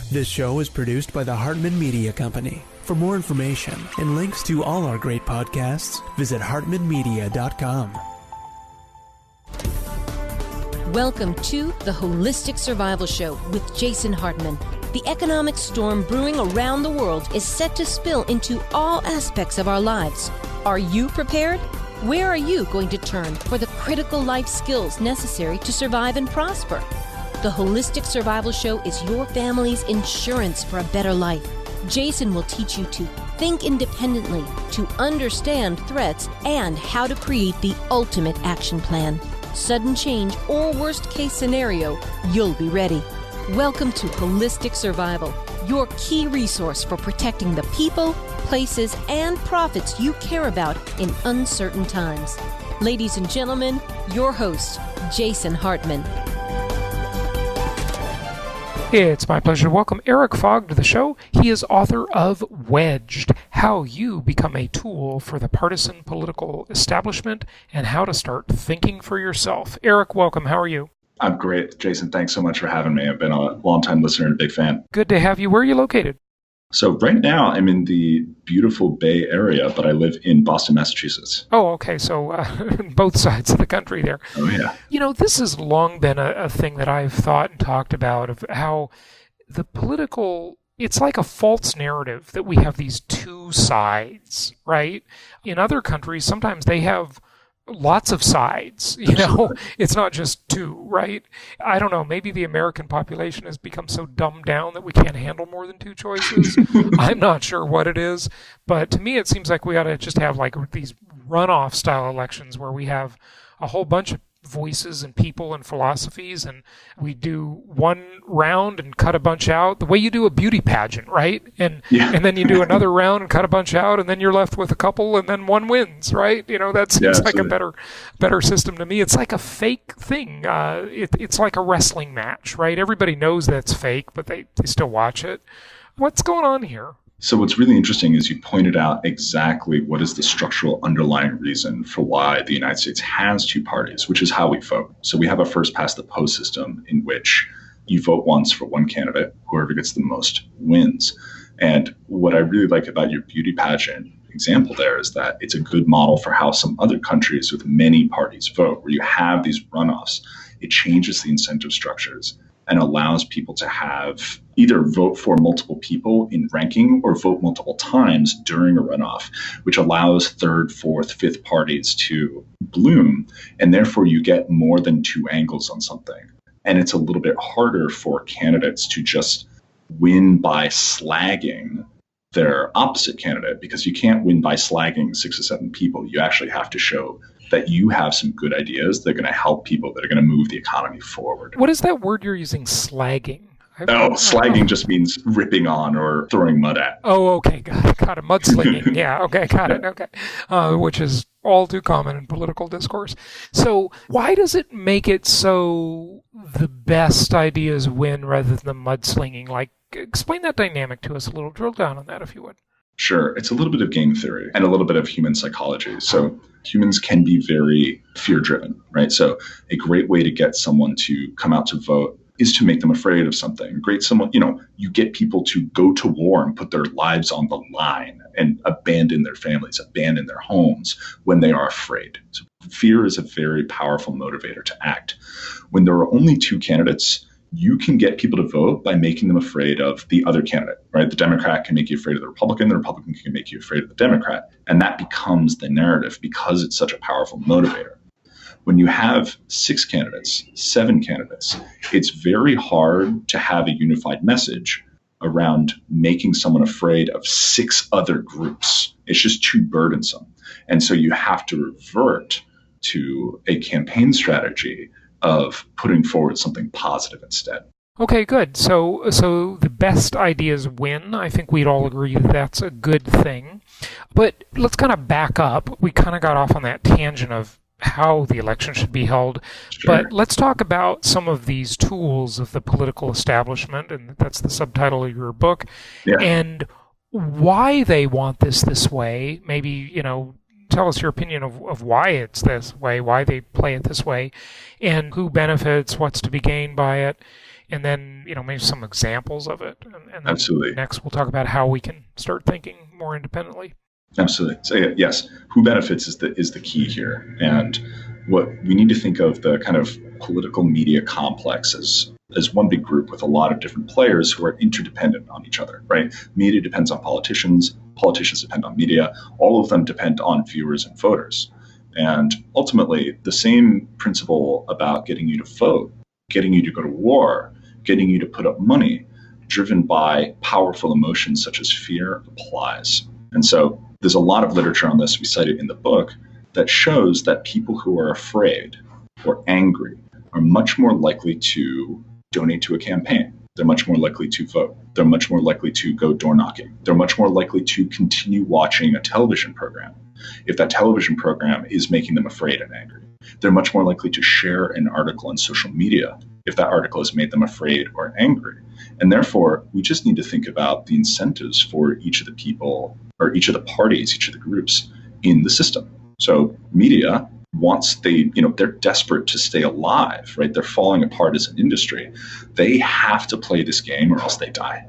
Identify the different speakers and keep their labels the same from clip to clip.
Speaker 1: This show is produced by the Hartman Media Company. For more information and links to all our great podcasts, visit hartmanmedia.com.
Speaker 2: Welcome to The Holistic Survival Show with Jason Hartman. The economic storm brewing around the world is set to spill into all aspects of our lives. Are you prepared? Where are you going to turn for the critical life skills necessary to survive and prosper? The Holistic Survival Show is your family's insurance for a better life. Jason will teach you to think independently, to understand threats, and how to create the ultimate action plan. Sudden change or worst case scenario, you'll be ready. Welcome to Holistic Survival, your key resource for protecting the people, places, and profits you care about in uncertain times. Ladies and gentlemen, your host, Jason Hartman.
Speaker 3: It's my pleasure to welcome Erik Fogg to the show. He is author of Wedged, How You Become a Tool for the Partisan Political Establishment and How to Start Thinking for Yourself. Erik, welcome. How are you?
Speaker 4: I'm great, Jason. Thanks so much for having me. I've been a long-time listener and a big fan.
Speaker 3: Good to have you. Where are you located?
Speaker 4: So right now I'm in the beautiful Bay Area, but I live in Boston, Massachusetts.
Speaker 3: Oh, okay. So both sides of the country there.
Speaker 4: Oh, yeah.
Speaker 3: You know, this has long been a thing that I've thought and talked about of how the political, it's like a false narrative that we have these two sides, right? In other countries, sometimes they have lots of sides, you know, it's not just two, right? I don't know, maybe the American population has become so dumbed down that we can't handle more than two choices. I'm not sure what it is, but to me it seems like we ought to just have like these runoff style elections where we have a whole bunch of voices and people and philosophies, and we do one round and cut a bunch out, the way you do a beauty pageant, right? And then you do another round and cut a bunch out, and then you're left with a couple, and then one wins, right? You know, that seems like a better system to me. It's like a fake thing. It's like a wrestling match, right? Everybody knows that's fake, but they still watch it. What's going on here?
Speaker 4: So what's really interesting is you pointed out exactly what is the structural underlying reason for why the United States has two parties, which is how we vote. So we have a first past the post system in which you vote once for one candidate, whoever gets the most wins. And what I really like about your beauty pageant example there is that it's a good model for how some other countries with many parties vote, where you have these runoffs. It changes the incentive structures and allows people to have either vote for multiple people in ranking or vote multiple times during a runoff, which allows third, fourth, fifth parties to bloom. And therefore you get more than two angles on something. And it's a little bit harder for candidates to just win by slagging their opposite candidate, because you can't win by slagging 6 or 7 people. You actually have to show that you have some good ideas that are going to help people, that are going to move the economy forward.
Speaker 3: What is that word you're using, slagging?
Speaker 4: Slagging just means ripping on or throwing mud at.
Speaker 3: Oh, okay, got it. Mudslinging. Yeah, okay, got it. Okay, which is all too common in political discourse. So why does it make it so the best ideas win rather than the mudslinging? Like, explain that dynamic to us a little. Drill down on that, if you would.
Speaker 4: Sure. It's a little bit of game theory and a little bit of human psychology. So humans can be very fear-driven, right? So a great way to get someone to come out to vote is to make them afraid of something. You get people to go to war and put their lives on the line and abandon their families, abandon their homes when they are afraid. So fear is a very powerful motivator to act. When there are only two candidates, you can get people to vote by making them afraid of the other candidate, right? The Democrat can make you afraid of the Republican can make you afraid of the Democrat. And that becomes the narrative because it's such a powerful motivator. When you have 6 candidates, 7 candidates, it's very hard to have a unified message around making someone afraid of 6 other groups. It's just too burdensome. And so you have to revert to a campaign strategy of putting forward something positive instead.
Speaker 3: Okay, good. So the best ideas win. I think we'd all agree that that's a good thing. But let's kind of back up. We kind of got off on that tangent of how the election should be held.
Speaker 4: Sure.
Speaker 3: But let's talk about some of these tools of the political establishment, and that's the subtitle of your book, and why they want this way. Maybe, tell us your opinion of why it's this way, why they play it this way, and who benefits, what's to be gained by it. and then, maybe some examples of it. And then
Speaker 4: Absolutely.
Speaker 3: Next, we'll talk about how we can start thinking more independently.
Speaker 4: Absolutely. So yes, who benefits is the key here. And what we need to think of the kind of political media complex as one big group with a lot of different players who are interdependent on each other, right? Media depends on politicians depend on media, all of them depend on viewers and voters. And ultimately, the same principle about getting you to vote, getting you to go to war, getting you to put up money, driven by powerful emotions such as fear, applies. And so there's a lot of literature on this, we cite it in the book, that shows that people who are afraid or angry are much more likely to donate to a campaign. They're much more likely to vote. They're much more likely to go door knocking. They're much more likely to continue watching a television program if that television program is making them afraid and angry. They're much more likely to share an article on social media if that article has made them afraid or angry. And therefore, we just need to think about the incentives for each of the people or each of the parties, each of the groups in the system. So media, they're desperate to stay alive, right? They're falling apart as an industry. They have to play this game or else they die,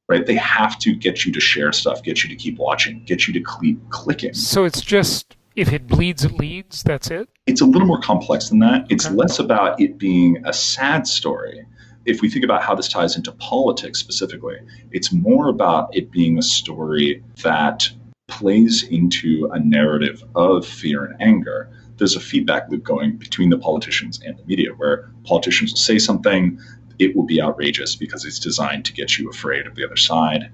Speaker 4: right? They have to get you to share stuff, get you to keep watching, get you to keep clicking.
Speaker 3: So it's just, if it bleeds, it leads, that's it?
Speaker 4: It's a little more complex than that. It's less about it being a sad story. If we think about how this ties into politics specifically, it's more about it being a story that plays into a narrative of fear and anger. There's a feedback loop going between the politicians and the media where politicians will say something, it will be outrageous because it's designed to get you afraid of the other side.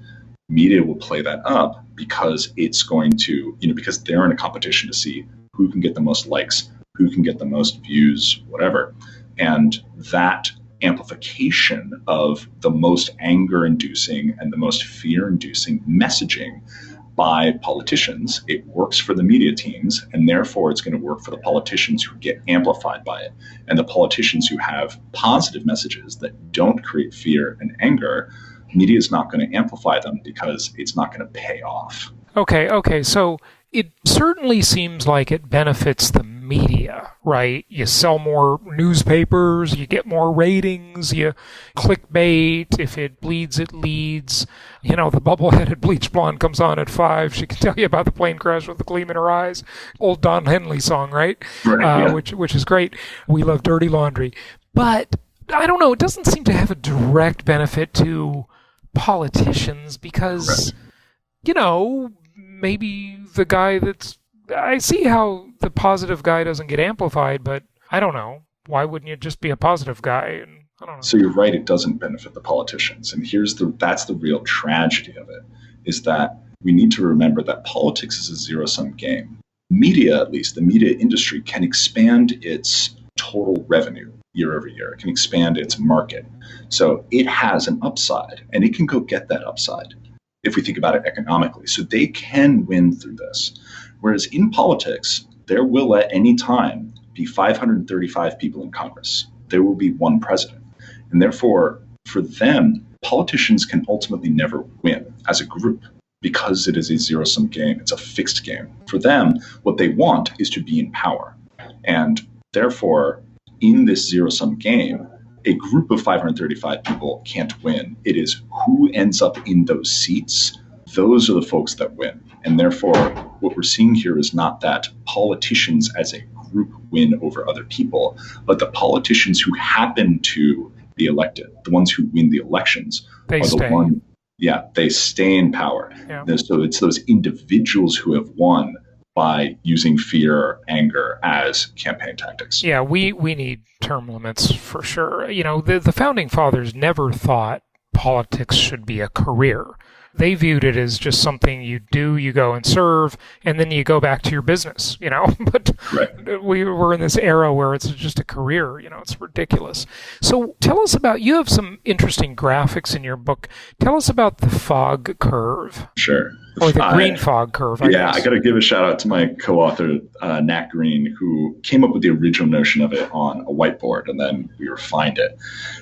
Speaker 4: Media will play that up because it's going to, because they're in a competition to see who can get the most likes, who can get the most views, whatever. And that amplification of the most anger-inducing and the most fear-inducing messaging by politicians, it works for the media teams, and therefore it's going to work for the politicians who get amplified by it. And the politicians who have positive messages that don't create fear and anger, media is not going to amplify them because it's not going to pay off.
Speaker 3: Okay. So it certainly seems like it benefits the media, right? You sell more newspapers, you get more ratings, you clickbait. If it bleeds, it leads. The bubble-headed bleach blonde comes on at 5. She can tell you about the plane crash with the gleam in her eyes. Old Don Henley song, right?
Speaker 4: Yeah.
Speaker 3: Which is great. We love dirty laundry. But I don't know, it doesn't seem to have a direct benefit to politicians because, maybe the guy I see how the positive guy doesn't get amplified, but I don't know. Why wouldn't you just be a positive guy? And I don't know.
Speaker 4: So you're right, it doesn't benefit the politicians. And that's the real tragedy of it, is that we need to remember that politics is a zero-sum game. Media, at least, the media industry can expand its total revenue year over year. It can expand its market. So it has an upside, and it can go get that upside if we think about it economically. So they can win through this. Whereas in politics, there will at any time be 535 people in Congress. There will be one president. And therefore, for them, politicians can ultimately never win as a group because it is a zero-sum game. It's a fixed game. For them, what they want is to be in power. And therefore, in this zero-sum game, a group of 535 people can't win. It is who ends up in those seats. Those are the folks that win. And therefore, what we're seeing here is not that politicians as a group win over other people, but the politicians who happen to be elected, the ones who win the elections, they stay in power.
Speaker 3: Yeah.
Speaker 4: So it's those individuals who have won by using fear, anger as campaign tactics.
Speaker 3: Yeah, we need term limits for sure. The Founding Fathers never thought politics should be a career. They viewed it as just something you do, you go and serve, and then you go back to your business, But right. We were in this era where it's just a career, it's ridiculous. So tell us you have some interesting graphics in your book. Tell us about the fog curve.
Speaker 4: Sure.
Speaker 3: Or the green fog curve, I guess.
Speaker 4: I got to give a shout out to my co-author, Nat Green, who came up with the original notion of it on a whiteboard, and then we refined it.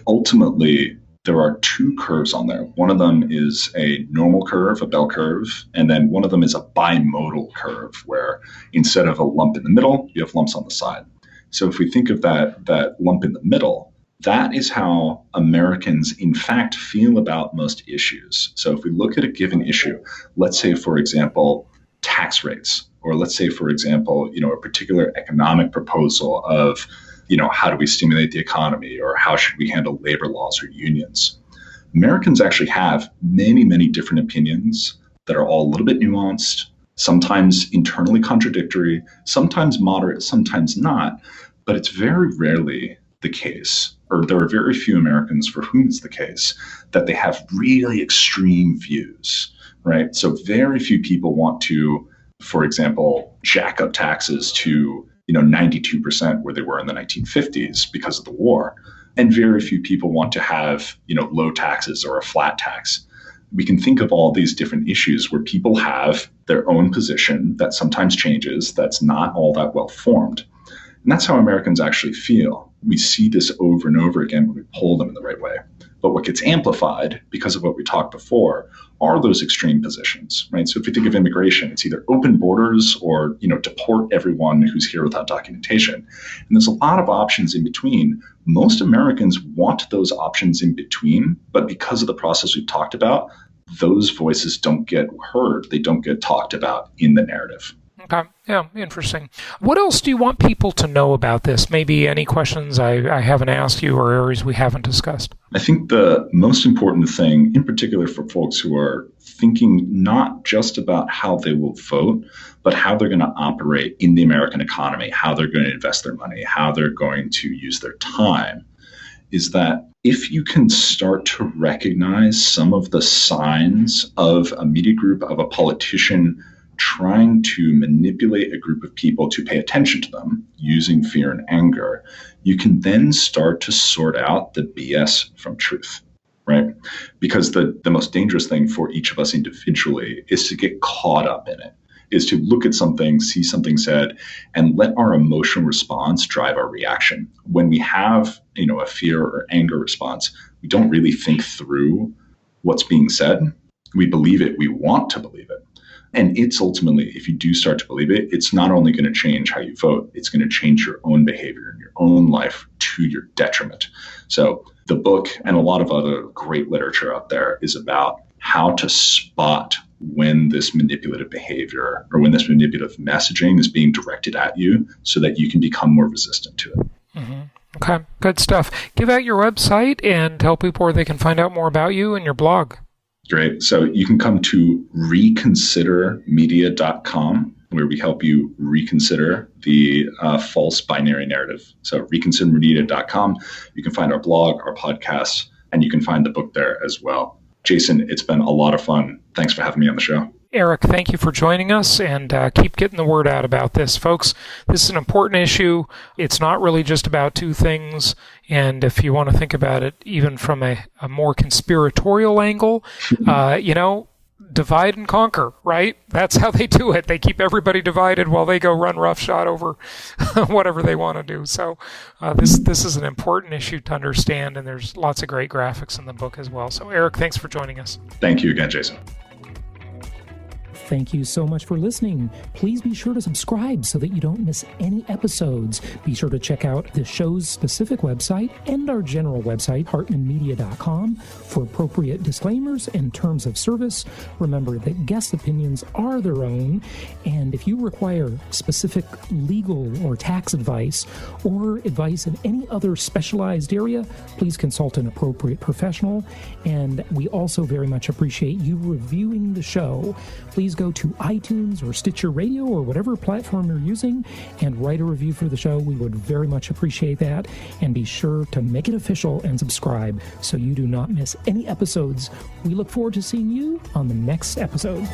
Speaker 4: Ultimately, there are two curves on there. One of them is a normal curve, a bell curve, and then one of them is a bimodal curve, where instead of a lump in the middle, you have lumps on the side. So if we think of that lump in the middle, That is how Americans, in fact, feel about most issues. So if we look at a given issue, let's say, for example, tax rates, or let's say, for example, a particular economic proposal of, how do we stimulate the economy, or how should we handle labor laws or unions? Americans actually have many, many different opinions that are all a little bit nuanced, sometimes internally contradictory, sometimes moderate, sometimes not. But it's very rarely the case, or there are very few Americans for whom it's the case, that they have really extreme views, right? So very few people want to, for example, jack up taxes to 92% where they were in the 1950s because of the war. And very few people want to have low taxes or a flat tax. We can think of all these different issues where people have their own position that sometimes changes, that's not all that well formed. And that's how Americans actually feel. We see this over and over again when we poll them in the right way. But what gets amplified, because of what we talked before, are those extreme positions, right? So if we think of immigration, it's either open borders or, deport everyone who's here without documentation. And there's a lot of options in between. Most Americans want those options in between, but because of the process we've talked about, those voices don't get heard. They don't get talked about in the narrative.
Speaker 3: Okay. Yeah, interesting. What else do you want people to know about this? Maybe any questions I haven't asked you or areas we haven't discussed?
Speaker 4: I think the most important thing, in particular for folks who are thinking not just about how they will vote, but how they're going to operate in the American economy, how they're going to invest their money, how they're going to use their time, is that if you can start to recognize some of the signs of a media group, of a politician trying to manipulate a group of people to pay attention to them using fear and anger, you can then start to sort out the BS from truth, right? Because the most dangerous thing for each of us individually is to get caught up in it, is to look at something, see something said, and let our emotional response drive our reaction. When we have, a fear or anger response, we don't really think through what's being said. We believe it, we want to believe it. And it's ultimately, if you do start to believe it, it's not only going to change how you vote, it's going to change your own behavior and your own life to your detriment. So the book and a lot of other great literature out there is about how to spot when this manipulative behavior or when this manipulative messaging is being directed at you so that you can become more resistant to it.
Speaker 3: Mm-hmm. Okay, good stuff. Give out your website and tell people where they can find out more about you and your blog.
Speaker 4: Great. So you can come to ReConsidermedia.com, where we help you reconsider the false binary narrative. So ReConsidermedia.com. You can find our blog, our podcasts, and you can find the book there as well. Jason, it's been a lot of fun. Thanks for having me on the show.
Speaker 3: Erik, thank you for joining us, and keep getting the word out about this. Folks, this is an important issue. It's not really just about two things, and if you want to think about it even from a more conspiratorial angle, divide and conquer, right? That's how they do it. They keep everybody divided while they go run roughshod over whatever they want to do. So this is an important issue to understand, and there's lots of great graphics in the book as well. So Erik, thanks for joining us.
Speaker 4: Thank you again, Jason.
Speaker 5: Thank you so much for listening. Please be sure to subscribe so that you don't miss any episodes. Be sure to check out the show's specific website and our general website, hartmanmedia.com, for appropriate disclaimers and terms of service. Remember that guest opinions are their own, and if you require specific legal or tax advice or advice in any other specialized area, please consult an appropriate professional. And we also very much appreciate you reviewing the show. Please go to iTunes or Stitcher Radio or whatever platform you're using and write a review for the show. We would very much appreciate that. And be sure to make it official and subscribe so you do not miss any episodes. We look forward to seeing you on the next episode.